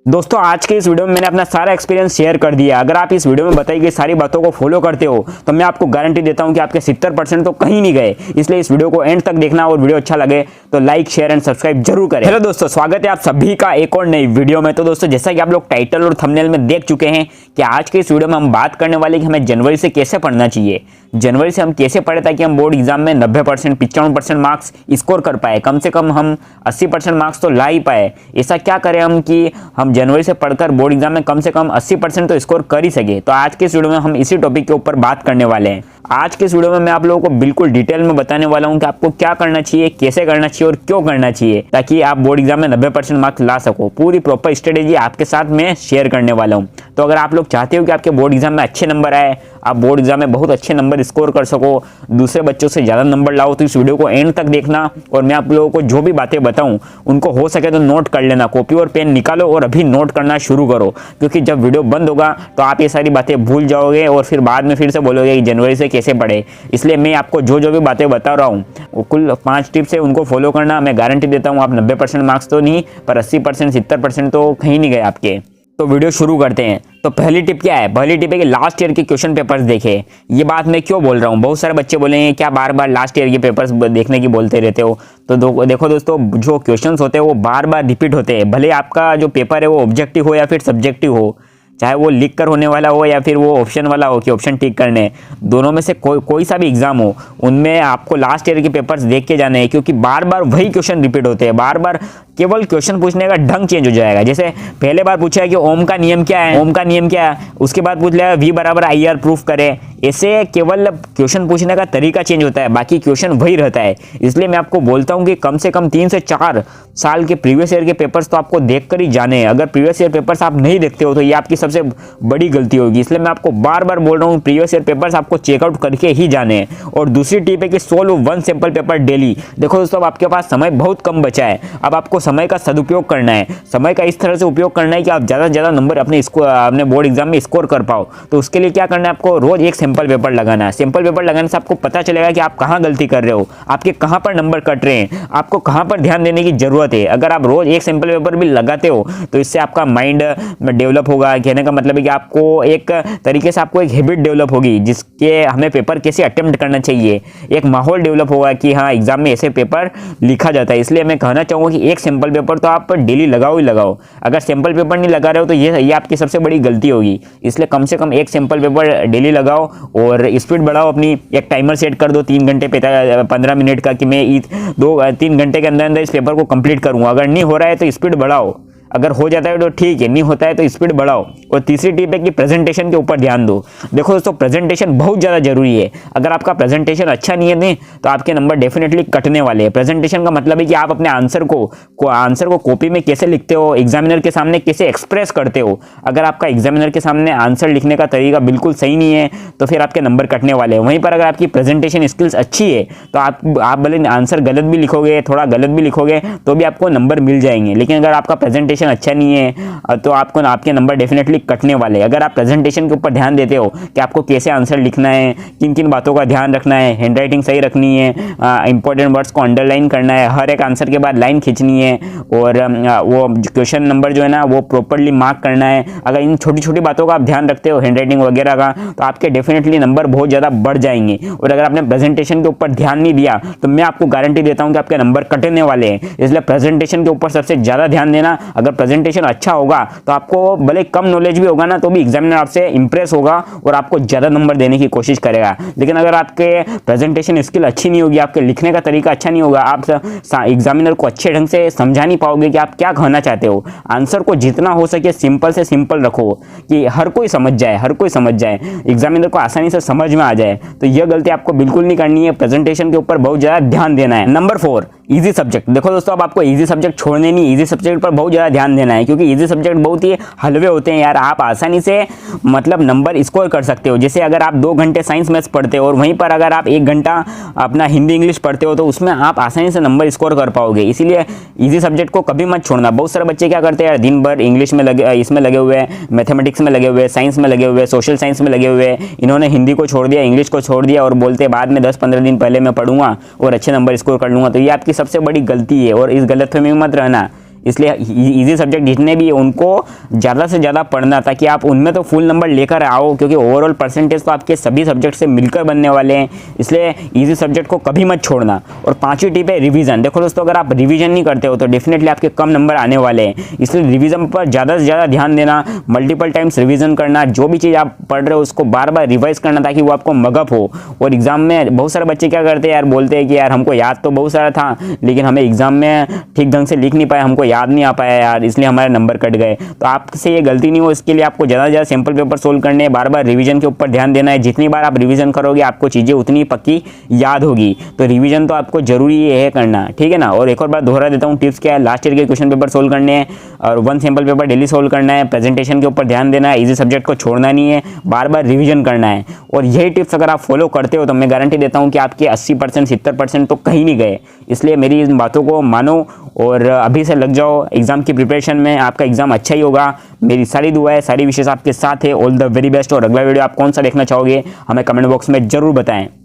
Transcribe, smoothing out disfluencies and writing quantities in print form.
दोस्तों आज के इस वीडियो में मैंने अपना सारा एक्सपीरियंस शेयर कर दिया। अगर आप इस वीडियो में बताई गई सारी बातों को फॉलो करते हो तो मैं आपको गारंटी देता हूं कि आपके 70% तो कहीं नहीं गए। इसलिए इस वीडियो को एंड तक देखना और वीडियो अच्छा लगे तो लाइक शेयर एंड सब्सक्राइब जरूर करें। हेलो दोस्तों, स्वागत है आप सभी का एक और नई वीडियो में। तो दोस्तों जैसा कि आप लोग टाइटल और थंबनेल में देख चुके हैं कि आज के इस वीडियो में हम बात करने वाले कि हमें जनवरी से कैसे पढ़ना चाहिए, जनवरी से हम कैसे पढ़े ताकि हम बोर्ड एग्जाम में 90% 95% मार्क्स स्कोर कर पाए, कम से कम हम 80% मार्क्स तो ला ही पाए। ऐसा क्या करें हम कि हम जनवरी से पढ़कर बोर्ड एग्जाम में कम से कम 80% तो स्कोर कर ही सके। तो आज के इस वीडियो में हम इसी टॉपिक के ऊपर बात करने वाले हैं। आज के इस वीडियो में मैं आप लोगों को बिल्कुल डिटेल में बताने वाला हूं कि आपको क्या करना चाहिए, कैसे करना चाहिए और क्यों करना चाहिए ताकि आप बोर्ड एग्जाम में 90% मार्क्स ला सको। पूरी प्रॉपर स्ट्रेटेजी आपके साथ में शेयर करने वाला हूं। तो अगर आप लोग चाहते हो कि आपके बोर्ड एग्जाम में अच्छे नंबर आए, आप बोर्ड एग्जाम में बहुत अच्छे नंबर स्कोर कर सको, दूसरे बच्चों से ज़्यादा नंबर लाओ, तो इस वीडियो को एंड तक देखना। और मैं आप लोगों को जो भी बातें बताऊं उनको हो सके तो नोट कर लेना, कॉपी और पेन निकालो और अभी नोट करना शुरू करो, क्योंकि जब वीडियो बंद होगा तो आप ये सारी बातें भूल जाओगे और फिर बाद में फिर से बोलोगे कि जनवरी से कैसे पढ़े। इसलिए मैं आपको जो जो भी बातें बता रहा हूँ वो कुल 5 टिप्स है, उनको फॉलो करना। मैं गारंटी देता हूँ आप 90% मार्क्स तो नहीं पर 80% 70% तो कहीं नहीं गए आपके। तो वीडियो शुरू करते हैं। तो पहली टिप क्या है? पहली टिप है कि लास्ट ईयर के क्वेश्चन पेपर्स देखें। ये बात मैं क्यों बोल रहा हूँ, बहुत सारे बच्चे बोलेंगे क्या बार बार लास्ट ईयर के पेपर्स देखने की बोलते रहते हो। तो देखो दोस्तों, जो क्वेश्चंस होते हैं वो बार बार रिपीट होते हैं। भले आपका जो पेपर है वो ऑब्जेक्टिव हो या फिर सब्जेक्टिव हो, चाहे वो लिख कर होने वाला हो या फिर वो ऑप्शन वाला हो कि ऑप्शन टिक करने, दोनों में से कोई सा भी एग्जाम हो, उनमें आपको लास्ट ईयर के पेपर्स देख के जाने हैं, क्योंकि बार बार वही क्वेश्चन रिपीट होते हैं। बार बार केवल क्वेश्चन पूछने का ढंग चेंज हो जाएगा। जैसे पहले बार पूछा है कि ओम का नियम क्या है, ओम का नियम क्या है, उसके बाद पूछ लिया V बराबर IR प्रूफ करें। ऐसे केवल क्वेश्चन पूछने का तरीका चेंज होता है, बाकी क्वेश्चन वही रहता है। इसलिए मैं आपको बोलता हूं कि कम से कम 3 से 4 साल के प्रीवियस ईयर के पेपर्स तो आपको देख कर ही जाने हैं। अगर प्रीवियस ईयर पेपर्स आप नहीं देखते हो तो ये आपकी सबसे बड़ी गलती होगी। इसलिए मैं आपको बार बार बोल रहा हूँ प्रीवियस ईयर पेपर्स आपको चेकआउट करके ही जाने हैं। और दूसरी टिप है कि सोल्व 1 सैंपल पेपर डेली। देखो दोस्तों, अब आपके पास समय बहुत कम बचा है, अब आपको समय का सदुपयोग करना है। समय का इस तरह से उपयोग करना है कि आप ज़्यादा से ज़्यादा नंबर अपने बोर्ड एग्जाम में स्कोर कर पाओ। तो उसके लिए क्या करना है, आपको रोज एक सैंपल पेपर लगाना है। सैंपल पेपर लगाने से आपको पता चलेगा कि आप कहाँ गलती कर रहे हो, आपके कहाँ पर नंबर कट रहे हैं, आपको कहाँ पर ध्यान देने की जरूरत है। अगर आप रोज एक सैंपल पेपर भी लगाते हो तो इससे आपका माइंड डेवलप होगा। कहने का मतलब है कि आपको एक तरीके से आपको एक हैबिट डेवलप होगी जिसके हमें पेपर कैसे अटेम्प्ट करना चाहिए, एक माहौल डेवलप होगा कि हाँ एग्जाम में ऐसे पेपर लिखा जाता है। इसलिए मैं कहना चाहूँगा कि एक सैंपल पेपर तो आप डेली लगाओ ही लगाओ। अगर सैंपल पेपर नहीं लगा रहे हो तो ये आपकी सबसे बड़ी गलती होगी। इसलिए कम से कम एक सैंपल पेपर डेली लगाओ और स्पीड बढ़ाओ अपनी। एक टाइमर सेट कर दो 3 घंटे 15 मिनट का कि मैं 2-3 घंटे के अंदर अंदर इस पेपर को कंप्लीट करूँगा। अगर नहीं हो रहा है तो स्पीड बढ़ाओ, अगर हो जाता है तो ठीक है, नहीं होता है तो स्पीड बढ़ाओ। और तीसरी टिप है कि प्रेजेंटेशन के ऊपर ध्यान दो। देखो दोस्तों, प्रेजेंटेशन बहुत ज़्यादा जरूरी है। अगर आपका प्रेजेंटेशन अच्छा नहीं है तो आपके नंबर डेफिनेटली कटने वाले हैं। प्रेजेंटेशन का मतलब है कि आप अपने आंसर को कॉपी में कैसे लिखते हो, एग्जामिनर के सामने कैसे एक्सप्रेस करते हो। अगर आपका एग्जामिनर के सामने आंसर लिखने का तरीका बिल्कुल सही नहीं है तो फिर आपके नंबर कटने वाले हैं। वहीं पर अगर आपकी प्रेजेंटेशन स्किल्स अच्छी है तो आप भले आंसर गलत भी लिखोगे, थोड़ा गलत भी लिखोगे तो भी आपको नंबर मिल जाएंगे। लेकिन अगर आपका प्रेजेंटेशन अच्छा नहीं है तो आपके नंबर डेफिनेटली कटने वाले हैं। अगर आप प्रेजेंटेशन के ऊपर ध्यान देते हो कि आपको कैसे आंसर लिखना है, किन किन बातों का ध्यान रखना है, हैंडराइटिंग सही रखनी है, इंपॉर्टेंट वर्ड्स को अंडरलाइन करना है, हर एक आंसर के बाद लाइन खींचनी है और वो क्वेश्चन नंबर जो है ना वो प्रॉपरली मार्क करना है। अगर इन छोटी छोटी बातों का आप ध्यान रखते हो, हैंडराइटिंग वगैरह का, तो आपके डेफिनेटली नंबर बहुत ज़्यादा बढ़ जाएंगे। और अगर आपने प्रेजेंटेशन के ऊपर ध्यान नहीं दिया तो मैं आपको गारंटी देता हूँ कि आपके नंबर कटने वाले हैं। इसलिए प्रेजेंटेशन के ऊपर सबसे ज़्यादा ध्यान देना। अगर प्रेजेंटेशन अच्छा होगा तो आपको भले कम नॉलेज भी होगा ना तो भी एग्जामिनर आपसे इंप्रेस होगा और आपको ज़्यादा नंबर देने की कोशिश करेगा। लेकिन अगर आपके प्रेजेंटेशन स्किल अच्छी नहीं होगी, आपके लिखने का तरीका अच्छा नहीं होगा, आप एग्जामिनर को अच्छे ढंग से समझा नहीं पाओगे कि आप क्या कहना चाहते हो। आंसर को जितना हो सके सिंपल से सिंपल रखो कि हर कोई समझ जाए, एग्जामिनर को आसानी से समझ में आ जाए। तो यह गलती आपको बिल्कुल नहीं करनी है। प्रेजेंटेशन के ऊपर बहुत ज़्यादा ध्यान देना है। Number 4, easy subject. देखो दोस्तों, अब आपको इजी सब्जेक्ट छोड़ने नहीं, इजी सब्जेक्ट पर बहुत ज़्यादा ध्यान देना है, क्योंकि इजी सब्जेक्ट बहुत ही हलवे होते हैं यार। आप आसानी से मतलब नंबर स्कोर कर सकते हो। जैसे अगर आप 2 घंटे साइंस मैथ्स पढ़ते हो और वहीं पर अगर आप 1 घंटा अपना हिंदी इंग्लिश पढ़ते हो तो उसमें आप आसानी से नंबर स्कोर कर पाओगे। इसीलिए इजी सब्जेक्ट को कभी मत छोड़ना। बहुत सारे बच्चे क्या करते हैं यार, दिन भर इंग्लिश में इसमें लगे हुए हैं, मैथमेटिक्स में लगे हुए हैं, साइंस में लगे हुए हैं, सोशल साइंस में लगे हुए हैं। इन्होंने हिंदी को छोड़ दिया, इंग्लिश को छोड़ दिया और बोलते बाद में 10-15 दिन पहले मैं पढ़ूंगा और अच्छे नंबर स्कोर कर लूँगा। तो ये आपकी सबसे बड़ी गलती है और इस गलतफहमी में मत रहना। इसलिए इजी सब्जेक्ट जितने भी उनको ज़्यादा से ज़्यादा पढ़ना, ताकि आप उनमें तो फुल नंबर लेकर आओ, क्योंकि ओवरऑल परसेंटेज तो आपके सभी सब्जेक्ट से मिलकर बनने वाले हैं। इसलिए इजी सब्जेक्ट को कभी मत छोड़ना। और पांचवी टिप है रिवीजन। देखो दोस्तों, अगर आप रिवीजन नहीं करते हो तो डेफिनेटली आपके कम नंबर आने वाले हैं, इसलिए रिवीजन पर ज़्यादा से ज़्यादा ध्यान देना, मल्टीपल टाइम्स रिवीजन करना, जो भी चीज़ आप पढ़ रहे हो उसको बार बार रिवाइज करना ताकि वो आपको मगअप हो। और एग्जाम में बहुत सारे बच्चे क्या करते हैं यार, बोलते हैं कि यार हमको याद तो बहुत सारा था लेकिन हमें एग्जाम में ठीक ढंग से लिख नहीं पाया, हमको याद नहीं आ पाया यार, इसलिए हमारे नंबर कट गए। तो आपसे ये गलती नहीं हो, इसके लिए आपको ज़्यादा से ज़्यादा सिंपल पेपर सोल्व करने हैं, बार बार रिवीजन के ऊपर ध्यान देना है। जितनी बार आप रिवीजन करोगे आपको चीज़ें उतनी पक्की याद होगी, तो रिवीजन तो आपको जरूरी है करना, ठीक है ना। और एक और बार दोहरा देता हूँ, टिप्स क्या है, लास्ट ईयर के क्वेश्चन पेपर सोल्व करने हैं और 1 सैम्पल पेपर डेली सोल्व करना है, प्रेजेंटेशन के ऊपर ध्यान देना है, इजी सब्जेक्ट को छोड़ना नहीं है, बार बार रिवीजन करना है। और यही टिप्स अगर आप फॉलो करते हो तो मैं गारंटी देता हूँ कि आपके 80% 70% तो कहीं नहीं गए। इसलिए मेरी इन बातों को मानो और अभी से लग जाओ एग्जाम की प्रिपरेशन में, आपका एग्जाम अच्छा ही होगा। मेरी सारी दुआएं, सारी विशेष आपके साथ है। All the very best. और अगला वीडियो आप कौन सा देखना चाहोगे हमें कमेंट बॉक्स में जरूर बताएं।